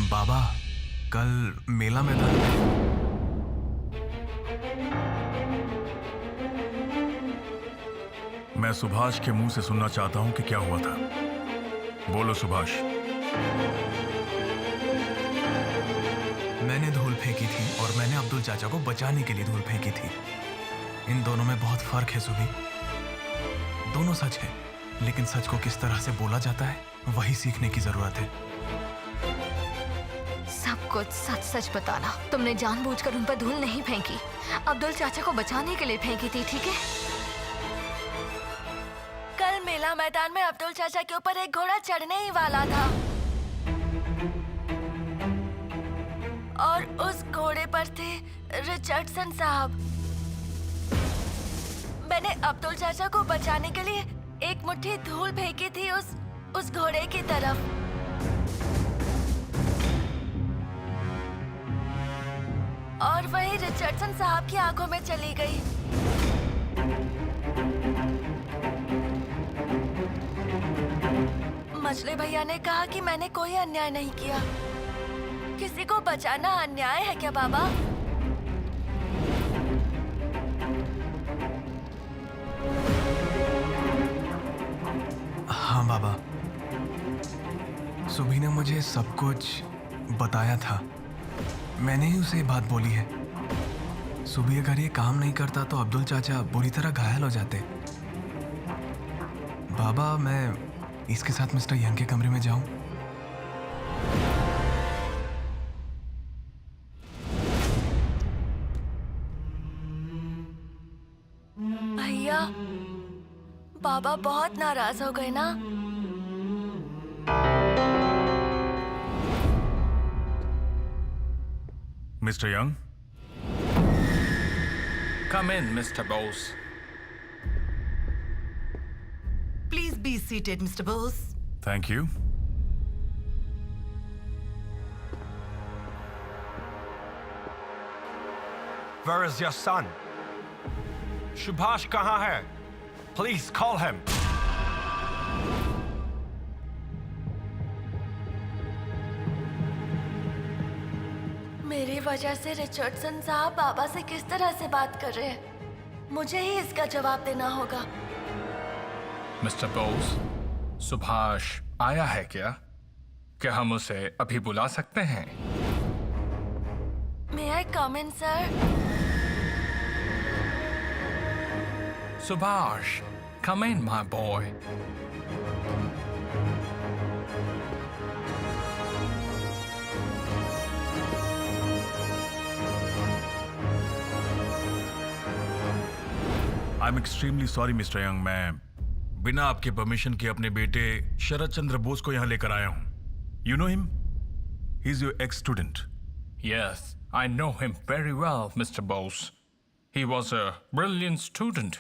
बाबा, कल मेला मैदान में मैं सुभाष के मुंह से सुनना चाहता हूं कि क्या हुआ था। बोलो सुभाष। मैंने धूल फेंकी थी और मैंने अब्दुल चाचा को बचाने के लिए धूल फेंकी थी। इन दोनों में बहुत फर्क है सुभी। दोनों सच है, लेकिन सच को किस तरह से बोला जाता है वही सीखने की जरूरत है। सब कुछ सच सच बताना। तुमने जानबूझकर उन पर धूल नहीं फेंकी, अब्दुल चाचा को बचाने के लिए फेंकी थी, ठीक है? कल मेला मैदान में अब्दुल चाचा के ऊपर एक घोड़ा चढ़ने ही वाला था और उस घोड़े पर थे रिचर्डसन साहब। मैंने अब्दुल चाचा को बचाने के लिए एक मुट्ठी धूल फेंकी थी उस घोड़े की तरफ। और वही रिचर्डसन साहब की आंखों में चली गई। मछली भैया ने कहा कि मैंने कोई अन्याय नहीं किया। किसी को बचाना अन्याय है क्या बाबा? हाँ बाबा, सुभी ने मुझे सब कुछ बताया था। मैंने ही उसे बात बोली है। सुभी अगर ये काम नहीं करता तो अब्दुल चाचा बुरी तरह घायल हो जाते। बाबा, मैं इसके साथ मिस्टर यंग के कमरे में जाऊं? भैया, बाबा बहुत नाराज हो गए ना? Mister young. Come in, Mr. Bose. Please be seated, Mr. Bose. Thank you. Where is your son? Subhash कहाँ है? Please call him. मेरी वजह से रिचर्डसन साहब बाबा से किस तरह से बात कर रहे हैं, मुझे ही इसका जवाब देना होगा। Mr. Bose, सुभाष आया है क्या? क्या हम उसे अभी बुला सकते हैं? May I come in, sir? Subhash, come in, my boy. I am extremely sorry mister young. मैं बिना आपके परमिशन के अपने बेटे शरद चंद्र बोस को यहां लेकर आया हूं। You know him? He is your x student. Yes, I know him very well, Mr. Bose. He was a brilliant student.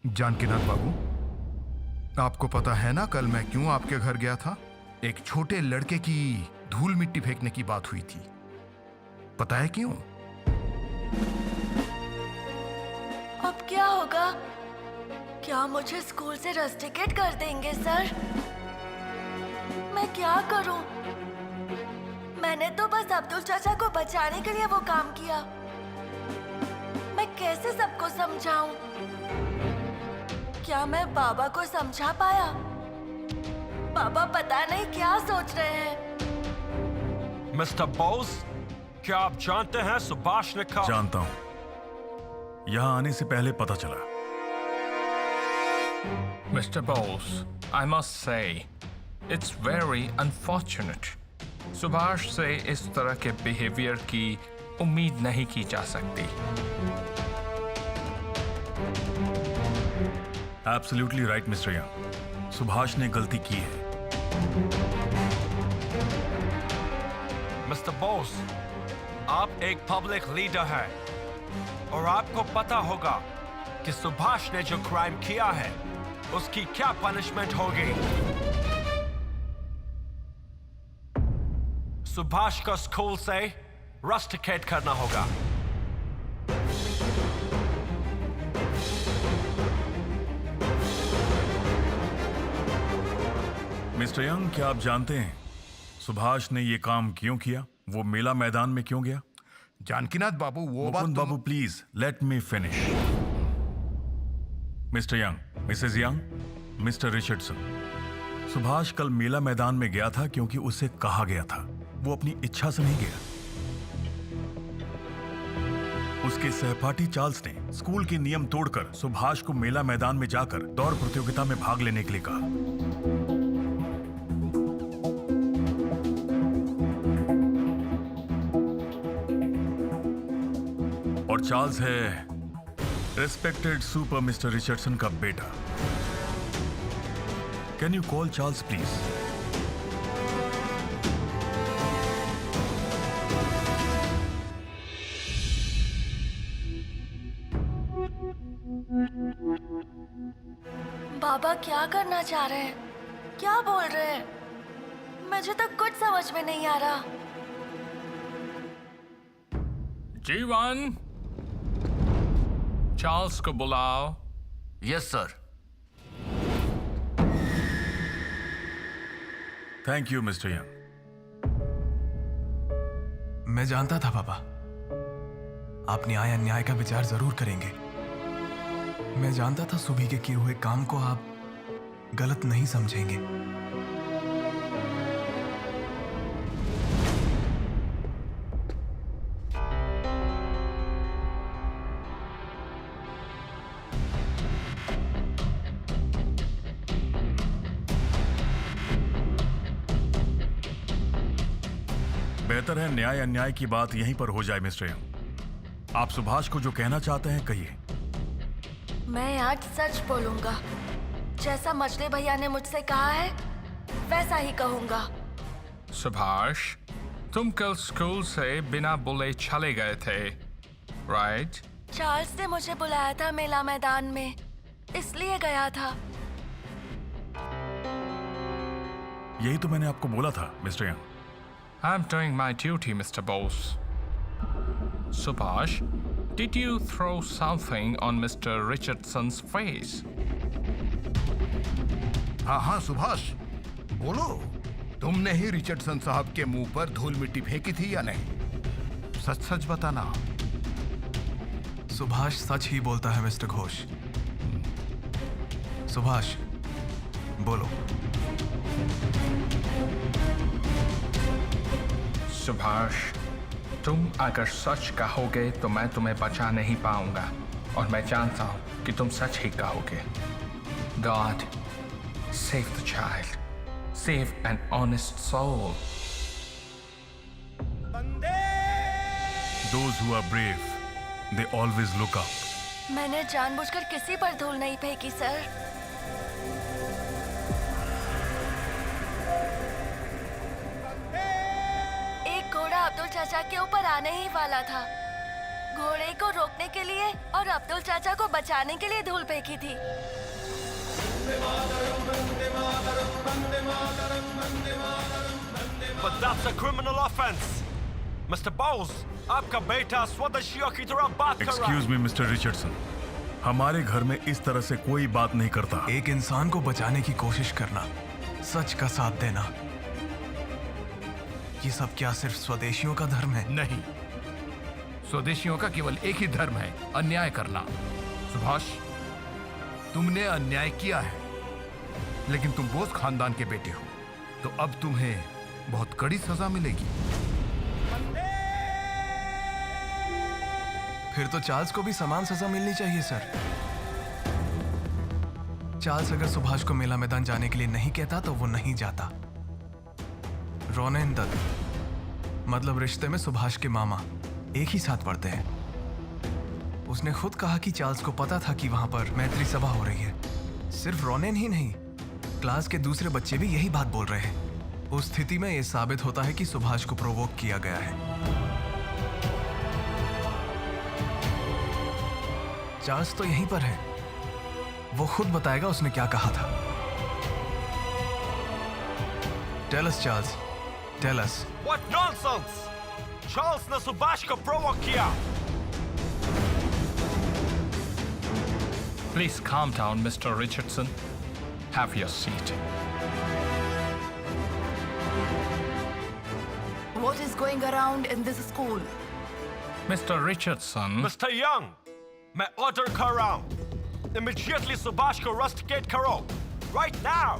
Janakinath babu, आपको पता है ना कल मैं क्यों आपके घर गया था? एक छोटे लड़के की धूल मिट्टी फेंकने की बात हुई थी। पता है क्यों? अब क्या होगा? क्या मुझे स्कूल से रस्टिकेट कर देंगे, सर? मैं क्या करूं? मैंने तो बस अब्दुल चाचा को बचाने के लिए वो काम किया। मैं कैसे सबको समझाऊं? क्या मैं बाबा को समझा पाया? बाबा पता नहीं क्या सोच रहे हैं। मिस्टर बोस, क्या आप जानते हैं सुभाष ने कहा? जानता हूं, यहां आने से पहले पता चला। Mr. Bose, I must say, it's very unfortunate. Subhash से इस तरह के बिहेवियर की उम्मीद नहीं की जा सकती। Absolutely right mister young. Subhash ने गलती की है। मिस्टर बोस, आप एक पब्लिक लीडर हैं और आपको पता होगा कि सुभाष ने जो क्राइम किया है उसकी क्या पनिशमेंट होगी। सुभाष को स्कूल से रस्टिकेट करना होगा। मिस्टर यंग, क्या आप जानते हैं सुभाष ने ये काम क्यों किया? वो मेला मैदान में क्यों गया? जानकीनाथ बाबू, वो बात मुकुंद तुम- babu, please let me finish. Mister Young, Missus Young, Mister Richardson, Subhash कल मेला मैदान में गया था क्योंकि उसे कहा गया था. वो अपनी इच्छा से नहीं गया. उसके सहपाठी चार्ल्स ने स्कूल के नियम तोड़कर सुभाष को मेला मैदान में जाकर दौड़ प्रतियोगिता में भाग लेने के लिए कहा. और चार्ल्स है रेस्पेक्टेड सुपर मिस्टर रिचर्डसन का बेटा. Can you call Charles please? बाबा क्या करना चाह रहे हैं? क्या बोल रहे हैं? मुझे तो कुछ समझ में नहीं आ रहा. जीवन, चार्ल्स को बुलाओ. Yes sir. Thank you mister young. मैं जानता था पापा, आप न्याय अन्याय का विचार जरूर करेंगे. मैं जानता था सुबह के किए हुए काम को आप गलत नहीं समझेंगे. बेहतर है न्याय अन्याय की बात यहीं पर हो जाए मिस्टर यंग. आप सुभाष को जो कहना चाहते हैं कहिए. मैं आज सच बोलूंगा. जैसा मछली भैया ने मुझसे कहा है वैसा ही कहूंगा. सुभाष, तुम कल स्कूल से बिना बुले चले गए थे, राइट? चार्ल्स ने मुझे बुलाया था मेला मैदान में, इसलिए गया था. यही तो मैंने आपको बोला था mister young. I'm doing my duty, Mr. Bose. Subhash, did you throw something on Mr. Richardson's face? हाँ हाँ सुभाष, बोलो, तुमने ही रिचर्डसन साहब के मुंह पर धूल मिट्टी फेंकी थी या नहीं? सच सच बताना. सुभाष सच ही बोलता है मिस्टर घोष. सुभाष, बोलो. सुभाष, तुम अगर सच कहोगे तो मैं तुम्हें बचा नहीं पाऊंगा, और मैं जानता हूं कि तुम सच ही कहोगे. God, save the child. Save an honest soul. Those who are brave, they always look up. मैंने जानबूझकर किसी पर धूल नहीं फेंकी सर. एक घोड़ा अब्दुल चाचा के ऊपर आने ही वाला था. घोड़े को रोकने के लिए और अब्दुल चाचा को बचाने के लिए धूल फेंकी थी. But that's a criminal offense. Mr. Bowles, आपका बेटा स्वदेशियों की तरह बात कर रहा है. एक्सक्यूज मी मिस्टर रिचर्डसन, हमारे घर में इस तरह से कोई बात नहीं करता. एक इंसान को बचाने की कोशिश करना, सच का साथ देना, ये सब क्या सिर्फ स्वदेशियों का धर्म है? नहीं, स्वदेशियों का केवल एक ही धर्म है, अन्याय करना. सुभाष, तुमने अन्याय किया है, लेकिन तुम बोस खानदान के बेटे हो, तो अब तुम्हें बहुत कड़ी सजा मिलेगी. फिर तो चार्ल्स को भी समान सजा मिलनी चाहिए सर. चार्ल्स अगर सुभाष को मेला मैदान जाने के लिए नहीं कहता तो वो नहीं जाता. रोनेन दत्त, मतलब रिश्ते में सुभाष के मामा, एक ही साथ पढ़ते हैं. उसने खुद कहा कि चार्ल्स को पता था कि वहां पर मैत्री सभा हो रही है. सिर्फ रोनेन ही नहीं, क्लास के दूसरे बच्चे भी यही बात बोल रहे हैं. उस स्थिति में यह साबित होता है कि सुभाष को प्रोवोक किया गया है. चार्ल्स तो यहीं पर है, वो खुद बताएगा उसने क्या कहा था. Tell us Charles, tell us. What nonsense! Charles ने सुभाष को प्रोवोक किया. Please calm down, Mr. Richardson. Have your seat. what is going around in this school? Mr. Richardson, mister young, मैं ऑर्डर कर रहा हूं। इमीडिएटली सुभाष को रस्टिकेट करो, right now.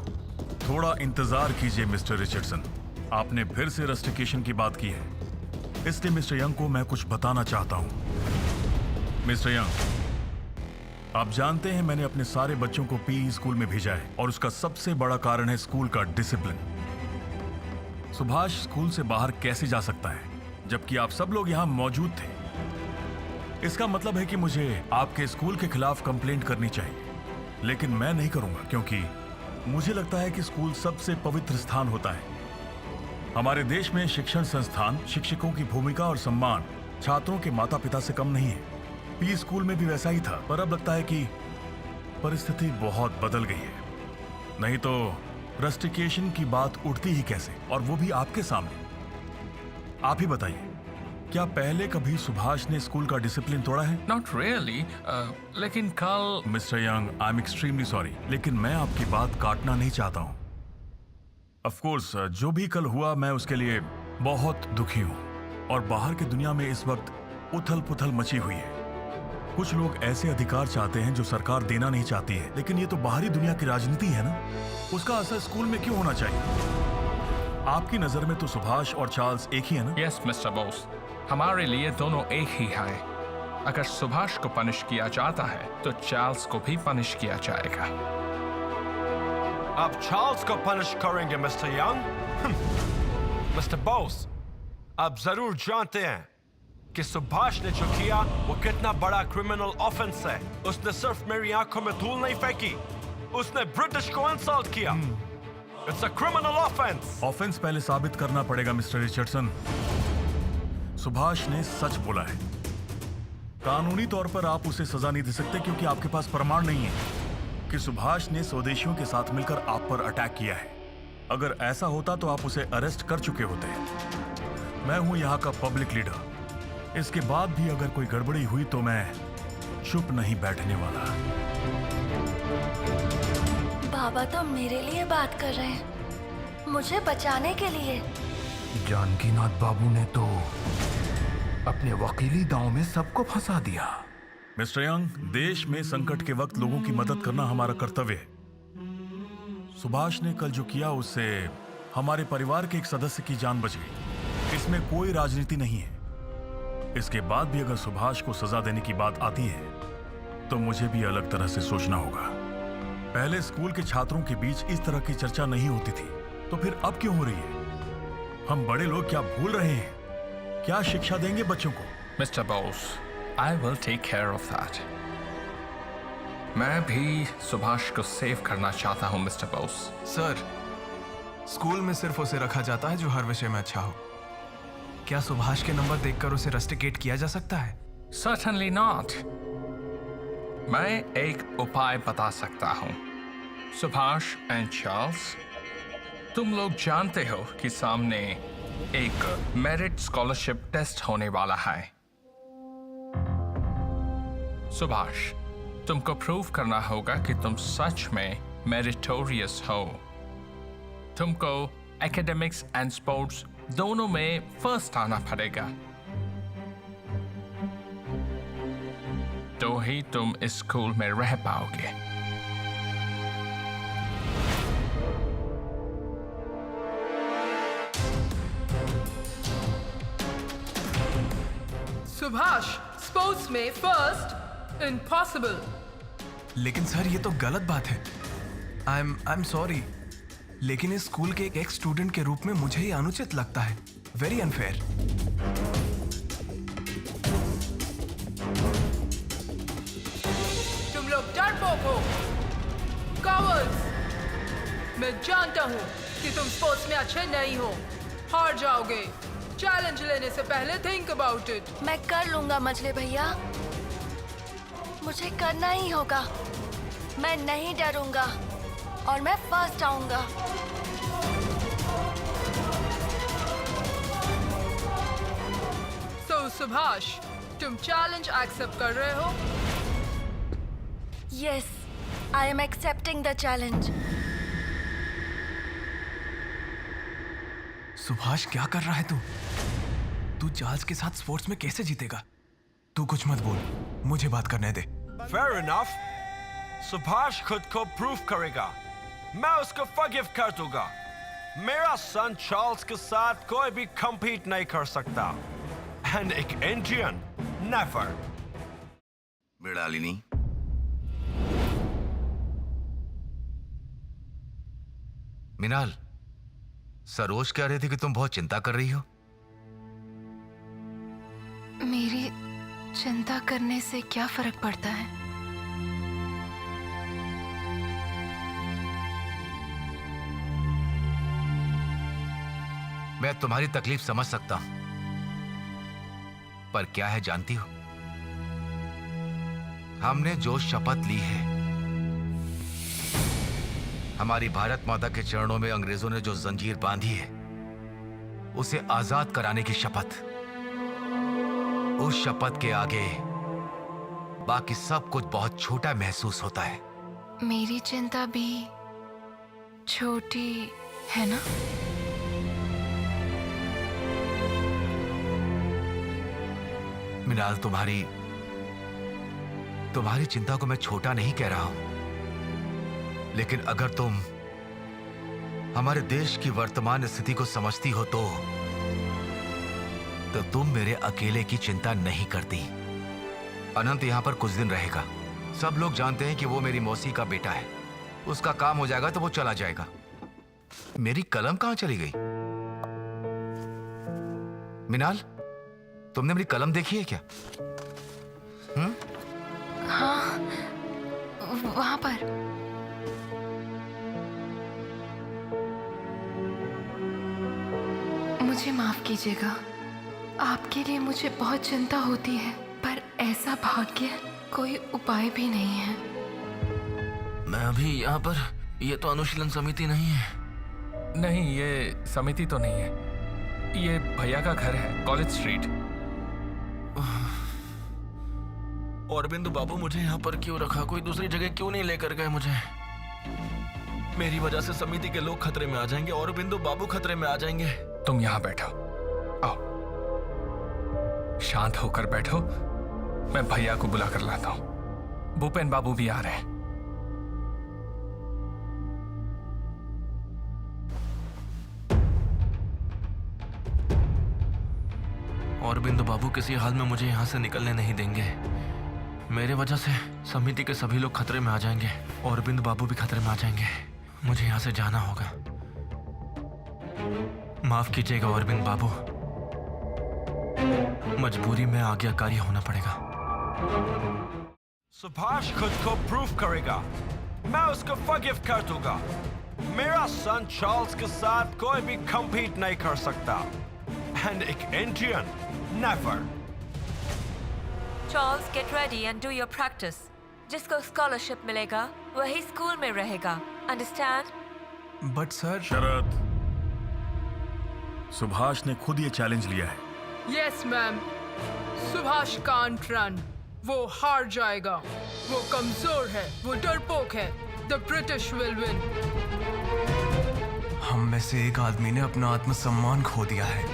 थोड़ा इंतजार कीजिए मिस्टर रिचर्डसन। आपने फिर से रस्टिकेशन की बात की है, इसलिए मिस्टर यंग को मैं कुछ बताना चाहता हूं। मिस्टर यंग, आप जानते हैं मैंने अपने सारे बच्चों को पीई स्कूल में भेजा है और उसका सबसे बड़ा कारण है स्कूल का डिसिप्लिन। सुभाष स्कूल से बाहर कैसे जा सकता है जबकि आप सब लोग यहां मौजूद थे? इसका मतलब है कि मुझे आपके स्कूल के खिलाफ कंप्लेंट करनी चाहिए, लेकिन मैं नहीं करूंगा क्योंकि मुझे लगता है कि स्कूल सबसे पवित्र स्थान होता है। हमारे देश में शिक्षण संस्थान, शिक्षकों की भूमिका और सम्मान छात्रों के माता पिता से कम नहीं है। पी स्कूल में भी वैसा ही था, पर अब लगता है कि परिस्थिति बहुत बदल गई है। नहीं तो रस्टिकेशन की बात उठती ही कैसे, और वो भी आपके सामने। आप ही बताइए, क्या पहले कभी सुभाष ने स्कूल का डिसिप्लिन तोड़ा है? not really, लेकिन कल mister young, I am extremely sorry, लेकिन मैं आपकी बात काटना नहीं चाहता हूं। ऑफ कोर्स, जो भी कल हुआ मैं उसके लिए बहुत दुखी हूं और बाहर की दुनिया में इस वक्त उथल पुथल मची हुई है। कुछ लोग ऐसे अधिकार चाहते हैं जो सरकार देना नहीं चाहती है, लेकिन ये तो बाहरी दुनिया की राजनीति है ना, उसका असर स्कूल में क्यों होना चाहिए? आपकी नजर में तो सुभाष और चार्ल्स एक ही है ना? यस मिस्टर बोस, हमारे लिए दोनों एक ही हैं। अगर सुभाष को पनिश किया जाता है तो चार्ल्स को भी पनिश किया जाएगा। आप चार्ल्स को पनिश करेंगे मिस्टर यंग? मिस्टर बोस, आप जरूर जानते हैं कि सुभाष ने जो किया वो कितना बड़ा क्रिमिनल ऑफेंस है। उसने सिर्फ मेरी आंखों में धूल नहीं फेंकी, उसने ब्रिटिश को इंसल्ट किया। It's a criminal offence. Offence पहले साबित करना पड़ेगा मिस्टर रिचर्डसन। सुभाष ने सच बोला है। कानूनी तौर पर आप उसे सजा नहीं दे सकते क्योंकि आपके पास प्रमाण नहीं है कि सुभाष ने स्वदेशियों के साथ मिलकर आप पर अटैक किया है। अगर ऐसा होता तो आप उसे अरेस्ट कर चुके होते। मैं हूं यहाँ का पब्लिक लीडर, इसके बाद भी अगर कोई गड़बड़ी हुई तो मैं चुप नहीं बैठने वाला। बाबा तो मेरे लिए बात कर रहे हैं, मुझे बचाने के लिए। जानकीनाथ बाबू ने तो अपने वकीली दांव में सबको फंसा दिया। मिस्टर यंग, देश में संकट के वक्त लोगों की मदद करना हमारा कर्तव्य है। सुभाष ने कल जो किया उससे हमारे परिवार के एक सदस्य की जान बच गई। इसमें कोई राजनीति नहीं है। इसके बाद भी अगर सुभाष को सजा देने की बात आती है तो मुझे भी अलग तरह से सोचना होगा। पहले स्कूल के छात्रों के बीच इस तरह की चर्चा नहीं होती थी, तो फिर अब क्यों हो रही है? हम बड़े लोग क्या भूल रहे हैं? क्या शिक्षा देंगे बच्चों को? Mister Bose, I will take care of that. मैं भी सुभाष को सेव करना चाहता हूं मिस्टर बोस। सर, स्कूल में सिर्फ उसे रखा जाता है जो हर विषय में अच्छा हो। क्या सुभाष के नंबर देखकर उसे रस्टिकेट किया जा सकता है? Certainly not. मैं एक उपाय बता सकता हूं। सुभाष एंड चार्ल्स, तुम लोग जानते हो कि सामने एक मेरिट स्कॉलरशिप टेस्ट होने वाला है। सुभाष, तुमको प्रूव करना होगा कि तुम सच में मेरिटोरियस हो। तुमको एकेडमिक्स एंड स्पोर्ट्स दोनों में फर्स्ट आना पड़ेगा, तो ही तुम इस स्कूल में रह पाओगे। सुभाष, स्पोर्ट्स में फर्स्ट? इम्पॉसिबल। लेकिन सर, ये तो गलत बात है। आई एम सॉरी, लेकिन इस स्कूल के एक एक्स स्टूडेंट के रूप में मुझे ये अनुचित लगता है। Very unfair. तुम लोग डरपोक हो, कॉवर्ड्स। मैं जानता हूँ कि तुम स्पोर्ट्स में अच्छे नहीं हो, हार जाओगे। चैलेंज लेने से पहले थिंक अबाउट इट। मैं कर लूंगा मछली भैया, मुझे करना ही होगा। मैं नहीं डरूंगा और मैं फर्स्ट आऊंगा। So सुभाष, तुम चैलेंज एक्सेप्ट कर रहे हो? Yes, I am accepting the challenge. Subhash, क्या कर रहा है तू? तू चार्ल्स के साथ स्पोर्ट्स में कैसे जीतेगा? तू कुछ मत बोल, मुझे बात करने दे। Fair enough. सुभाष खुद को प्रूव करेगा, मैं उसको फॉरगिव कर दूंगा। मेरा सन चार्ल्स के साथ कोई भी compete नहीं कर सकता। एंड एक इंडियन, never. मृणालिनी, मिनाल, सरोज कह रही थी कि तुम बहुत चिंता कर रही हो। मेरी चिंता करने से क्या फर्क पड़ता है? मैं तुम्हारी तकलीफ समझ सकता हूं, पर क्या है जानती हो, हमने जो शपथ ली है, हमारी भारत माता के चरणों में अंग्रेजों ने जो जंजीर बांधी है, उसे आजाद कराने की शपथ। उस शपथ के आगे बाकी सब कुछ बहुत छोटा महसूस होता है। मेरी चिंता भी छोटी है ना? मिनाल, तुम्हारी चिंता को मैं छोटा नहीं कह रहा हूं, लेकिन अगर तुम हमारे देश की वर्तमान स्थिति को समझती हो तो तुम मेरे अकेले की चिंता नहीं करती। अनंत यहां पर कुछ दिन रहेगा। सब लोग जानते हैं कि वो मेरी मौसी का बेटा है। उसका काम हो जाएगा तो वो चला जाएगा। मेरी कलम कहां चली गई? मिनाल, तुमने मेरी कलम देखी है क्या? हाँ, वहां पर। मुझे माफ कीजिएगा, आपके लिए मुझे बहुत चिंता होती है, पर ऐसा भाग्य कोई उपाय भी नहीं है। मैं अभी यहाँ पर, ये तो अनुशीलन समिति नहीं है। नहीं, ये समिति तो नहीं है। ये भैया का घर है, कॉलेज स्ट्रीट। और बिंदु बाबू मुझे यहाँ पर क्यों रखा? कोई दूसरी जगह क्यों नहीं लेकर गए मुझे? मेरी वजह से समिति के लोग खतरे में आ जाएंगे और बिंदु बाबू खतरे में आ जाएंगे। तुम यहाँ बैठो, आओ, शांत होकर बैठो। मैं भैया को बुला कर लाता हूँ। भूपेन बाबू भी आ रहे हैं। और बिंदु बाबू किसी हाल में मुझे यहाँ से निकलने नहीं देंगे। मेरे वजह से समिति के सभी लोग खतरे में आ जाएंगे और बिंदु बाबू भी खतरे में आ जाएंगे। मुझे यहाँ से जाना होगा। माफ कीजिएगा और बिंदु बाबू, मजबूरी में आज्ञाकारी होना पड़ेगा। सुभाष खुद को प्रूव करेगा, मैं उसको फॉरगिव कर दूंगा। मेरा सन चार्ल्स के साथ कोई भी compete नहीं कर सकता। एंड एक Indian, never. Charles, get ready and do your practice. जिसको स्कॉलरशिप मिलेगा वही स्कूल में रहेगा, understand? बट सर, शरद, सुभाष ने खुद ये चैलेंज लिया है। Yes ma'am, Subhash can't run. वो हार जाएगा। वो कमजोर है, वो डरपोक है। The British will win. हम में से एक आदमी ने अपना आत्मसम्मान खो दिया है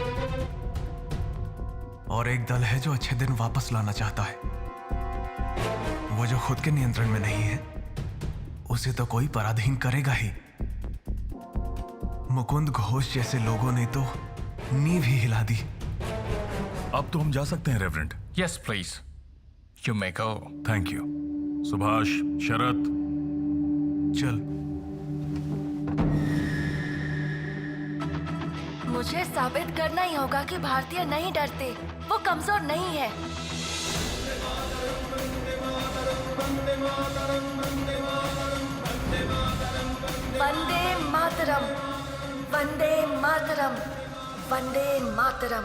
और एक दल है जो अच्छे दिन वापस लाना चाहता है। वो जो खुद के नियंत्रण में नहीं है, उसे तो कोई पराधीन करेगा ही। मुकुंद घोष जैसे लोगों ने तो नींव ही हिला दी। अब तो हम जा सकते हैं reverend. Yes please, you may go. Thank you. Subhash, Sharad, चल। मुझे साबित करना ही होगा कि भारतीय नहीं डरते, वो कमजोर नहीं है। वंदे मातरम, वंदे मातरम, वंदे मातरम।